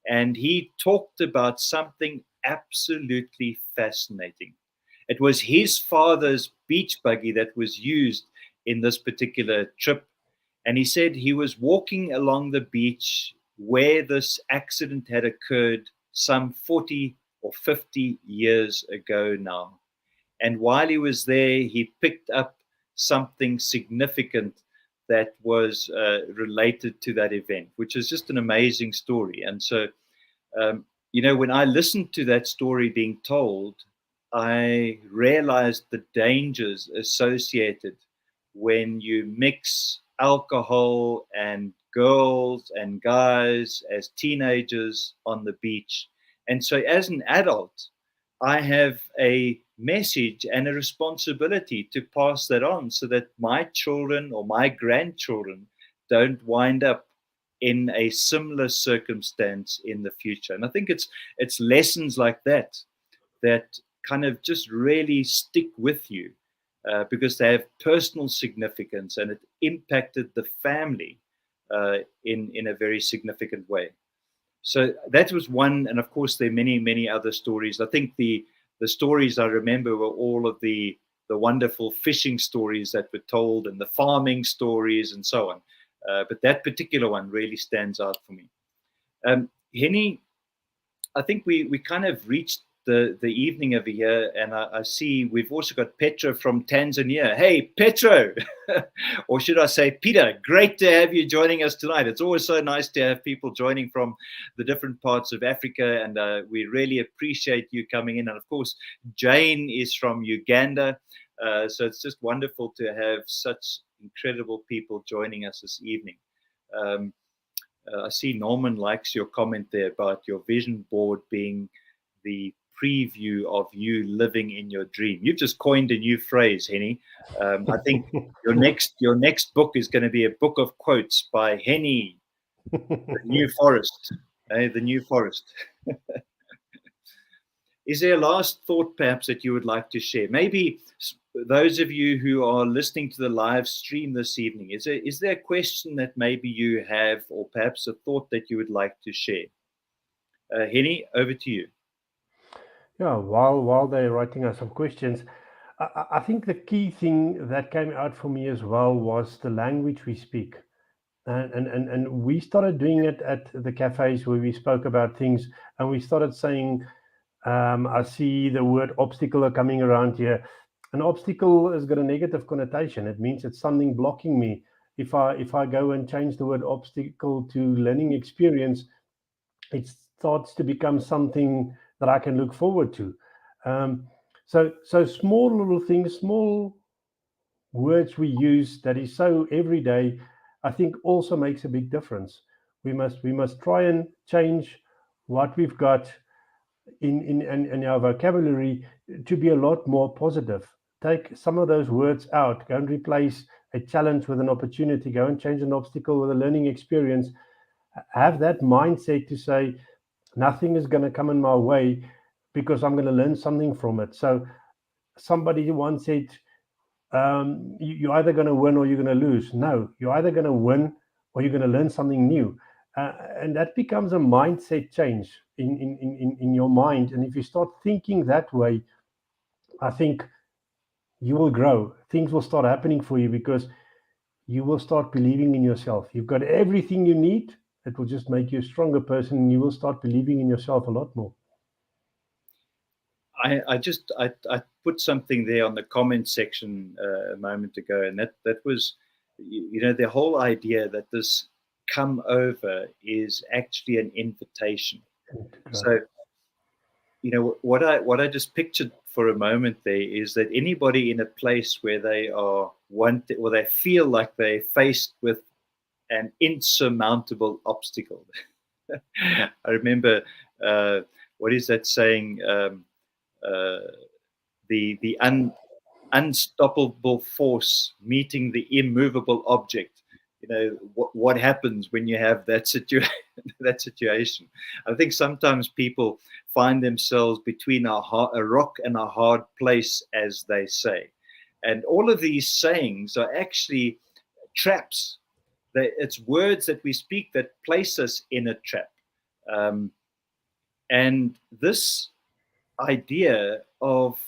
and he talked about something absolutely fascinating. It was his father's beach buggy that was used in this particular trip. And he said he was walking along the beach where this accident had occurred some 40 or 50 years ago now. And while he was there, he picked up something significant that was related to that event, which is just an amazing story. And so, when I listened to that story being told, I realized the dangers associated when you mix alcohol and girls and guys as teenagers on the beach. And so, as an adult, I have a message and a responsibility to pass that on so that my children or my grandchildren don't wind up in a similar circumstance in the future. And I think it's lessons like that that kind of just really stick with you because they have personal significance and it impacted the family in a very significant way. So that was one, and of course there are many other stories. I think the stories I remember were all of the wonderful fishing stories that were told and the farming stories and so on. But that particular one really stands out for me. Henny, I think we kind of reached the evening over here, and I see we've also got Petro from Tanzania. Hey, Petro, or should I say Peter? Great to have you joining us tonight. It's always so nice to have people joining from the different parts of Africa, and we really appreciate you coming in. And of course, Jane is from Uganda, so it's just wonderful to have such incredible people joining us this evening. I see Norman likes your comment there about your vision board being the preview of you living in your dream. You've just coined a new phrase, Henny. I think your next book is going to be a book of quotes by Henny, the New Forest. The New Forest. Is there a last thought perhaps that you would like to share? Maybe those of you who are listening to the live stream this evening, is there a question that maybe you have, or perhaps a thought that you would like to share? Henny, over to you. Yeah, while they're writing us some questions, I think the key thing that came out for me as well was the language we speak. And we started doing it at the cafes where we spoke about things, and we started saying, I see the word obstacle coming around here. An obstacle has got a negative connotation. It means it's something blocking me. If I go and change the word obstacle to learning experience, it starts to become something that I can look forward to. So small little things, small words we use that is so everyday, I think also makes a big difference. We must try and change what we've got in our vocabulary to be a lot more positive. Take some of those words out. Go and replace a challenge with an opportunity. Go and change an obstacle with a learning experience. Have that mindset to say, nothing is going to come in my way because I'm going to learn something from it. So somebody once said, you're either going to win or you're going to lose. No, you're either going to win or you're going to learn something new. And that becomes a mindset change in your mind. And if you start thinking that way, I think you will grow. Things will start happening for you because you will start believing in yourself. You've got everything you need. It will just make you a stronger person, and you will start believing in yourself a lot more. I put something there on the comment section a moment ago, and that was, the whole idea that this come over is actually an invitation. So, what I just pictured for a moment there is that anybody in a place where they are wanted, or they feel like they're faced with an insurmountable obstacle. I remember, what is that saying? The unstoppable force meeting the immovable object. What happens when you have that situation. I think sometimes people find themselves between a rock and a hard place, as they say, and all of these sayings are actually traps. It's words that we speak that place us in a trap, and this idea of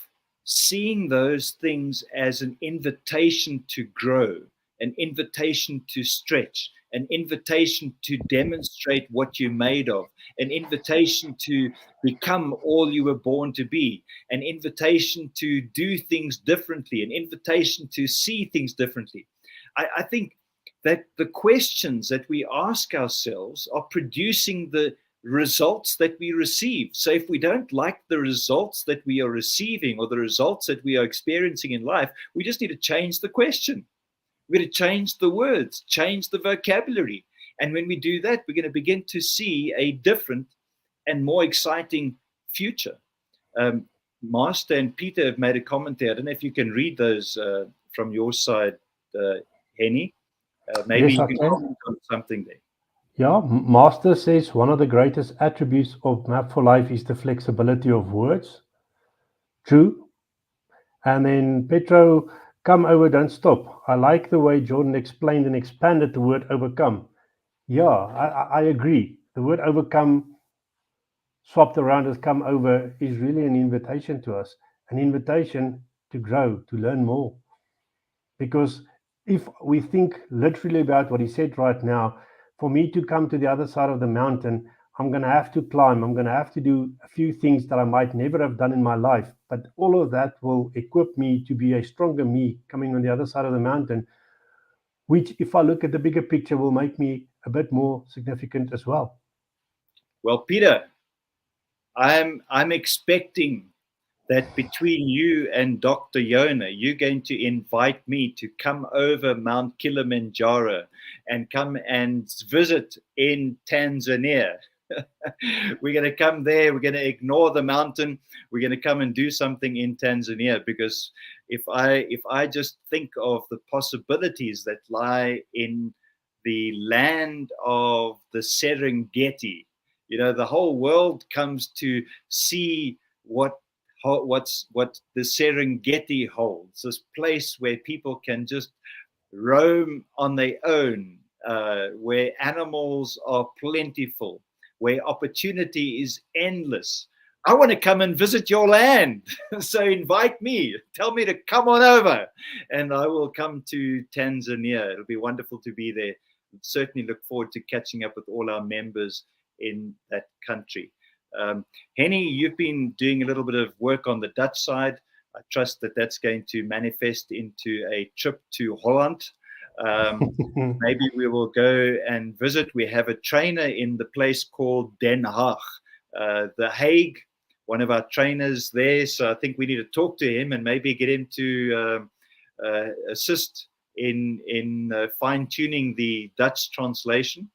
seeing those things as an invitation to grow, an invitation to stretch, an invitation to demonstrate what you're made of, an invitation to become all you were born to be, an invitation to do things differently, an invitation to see things differently. I think that the questions that we ask ourselves are producing the results that we receive. So if we don't like the results that we are receiving or the results that we are experiencing in life, we just need to change the question. We're going to change the words, change the vocabulary. And when we do that, we're going to begin to see a different and more exciting future. Master and Peter have made a comment there. I don't know if you can read those from your side, Henny. Maybe Yes, you I can can. comment on something there. Yeah, Master says one of the greatest attributes of Map for Life is the flexibility of words. True. And then Petro, come over, don't stop. I like the way Jordan explained and expanded the word overcome. Yeah, I agree. The word overcome, swapped around as come over, is really an invitation to us, an invitation to grow, to learn more. Because if we think literally about what he said right now, for me to come to the other side of the mountain, I'm going to have to climb. I'm going to have to do a few things that I might never have done in my life. But all of that will equip me to be a stronger me coming on the other side of the mountain, which, if I look at the bigger picture, will make me a bit more significant as well. Well, Peter, I'm expecting that between you and Dr. Yona, you're going to invite me to come over Mount Kilimanjaro and come and visit in Tanzania. We're going to come there. We're going to ignore the mountain. We're going to come and do something in Tanzania, because if I just think of the possibilities that lie in the land of the Serengeti, the whole world comes to see what the Serengeti holds, this place where people can just roam on their own, where animals are plentiful, where opportunity is endless. I want to come and visit your land. So invite me. Tell me to come on over, and I will come to Tanzania. It'll be wonderful to be there. Certainly look forward to catching up with all our members in that country. Henny, you've been doing a little bit of work on the Dutch side. I trust that that's going to manifest into a trip to Holland. Maybe we will go and visit. We have a trainer in the place called Den Haag, The Hague, one of our trainers there. So I think we need to talk to him and maybe get him to assist in fine-tuning the Dutch translation.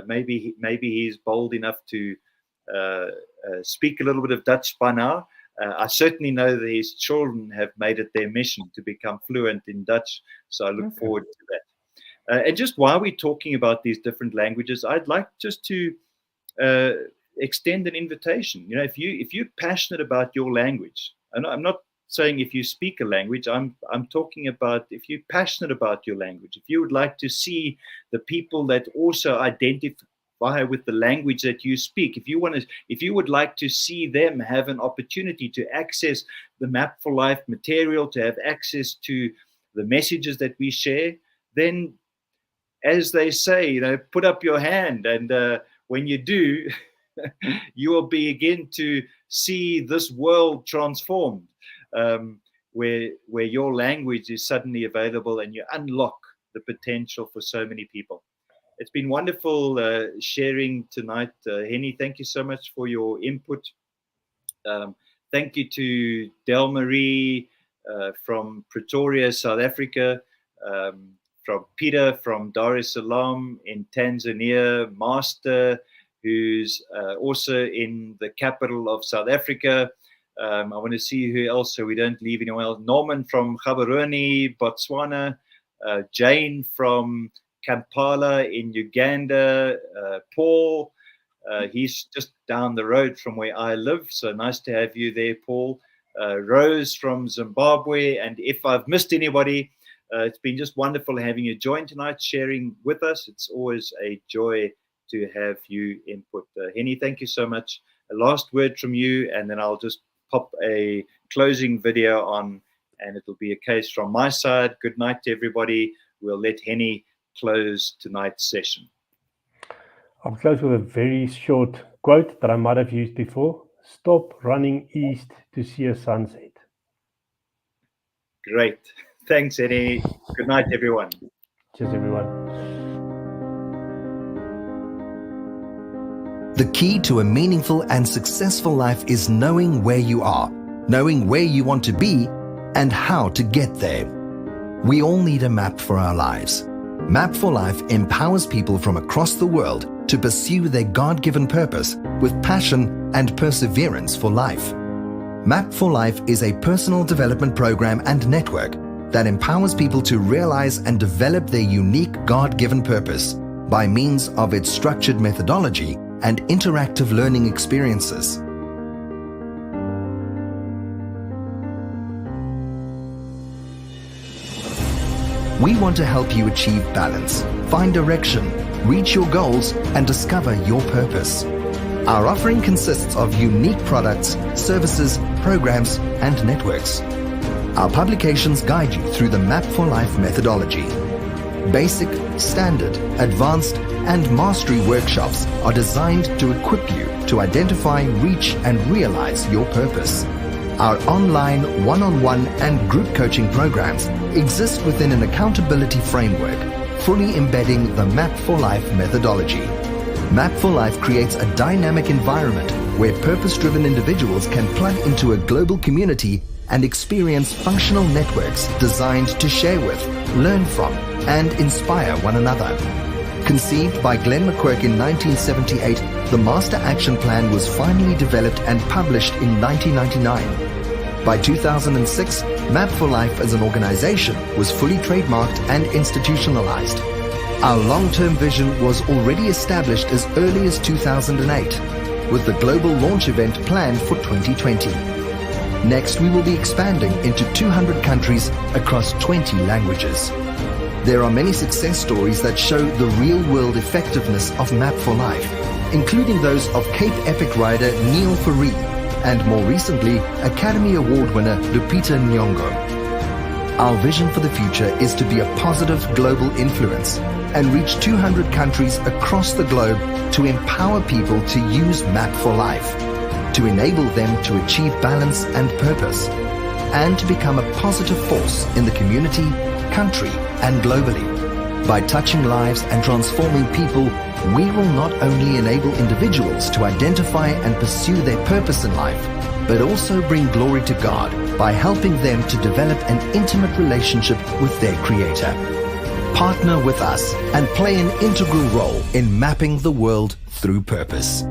Maybe he's bold enough to speak a little bit of Dutch by now. I certainly know that his children have made it their mission to become fluent in Dutch, so I look forward to that. And just while we're talking about these different languages, I'd like just to extend an invitation. If you're passionate about your language, and I'm not saying if you speak a language, I'm talking about if you're passionate about your language, if you would like to see the people that also identify with the language that you speak, if you would like to see them have an opportunity to access the Map for Life material, to have access to the messages that we share, then, as they say, put up your hand, and when you do, you will begin to see this world transformed, where your language is suddenly available and you unlock the potential for so many people. It's been wonderful sharing tonight. Henny, thank you so much for your input. Thank you to Del Marie from Pretoria, South Africa, from Peter from Dar es Salaam in Tanzania, Master, who's also in the capital of South Africa. I want to see who else so we don't leave anyone else. Norman from Gaborone, Botswana, Jane from Kampala in Uganda, Paul, he's just down the road from where I live, so nice to have you there, Paul. Rose from Zimbabwe, and if I've missed anybody, it's been just wonderful having you join tonight, sharing with us. It's always a joy to have you input. Henny, thank you so much. A last word from you, and then I'll just pop a closing video on, and it'll be a case from my side. Good night to everybody. We'll let Henny close tonight's session. I'll close with a very short quote that I might have used before. Stop running east to see a sunset. Great. Thanks, Henny. Good night, everyone. Cheers, everyone. The key to a meaningful and successful life is knowing where you are, knowing where you want to be, and how to get there. We all need a map for our lives. Map for Life empowers people from across the world to pursue their God-given purpose with passion and perseverance for life. Map for Life is a personal development program and network that empowers people to realize and develop their unique God-given purpose by means of its structured methodology and interactive learning experiences. We want to help you achieve balance, find direction, reach your goals, and discover your purpose. Our offering consists of unique products, services, programs, and networks. Our publications guide you through the Map for Life methodology. Basic, standard, advanced, and mastery workshops are designed to equip you to identify, reach, and realize your purpose. Our online, one-on-one, and group coaching programs exist within an accountability framework, fully embedding the Map for Life methodology. Map for Life creates a dynamic environment where purpose-driven individuals can plug into a global community and experience functional networks designed to share with, learn from, and inspire one another. Conceived by McQuirk in 1978, the Master Action Plan was finally developed and published in 1999. By 2006, Map for Life as an organization was fully trademarked and institutionalized. Our long-term vision was already established as early as 2008, with the global launch event planned for 2020. Next, we will be expanding into 200 countries across 20 languages. There are many success stories that show the real-world effectiveness of Map for Life, including those of Cape Epic rider Neil Faree and more recently, Academy Award winner Lupita Nyong'o. Our vision for the future is to be a positive global influence and reach 200 countries across the globe to empower people to use Map for Life, to enable them to achieve balance and purpose, and to become a positive force in the community, country, and globally. By touching lives and transforming people, we will not only enable individuals to identify and pursue their purpose in life, but also bring glory to God by helping them to develop an intimate relationship with their Creator. Partner with us and play an integral role in mapping the world through purpose.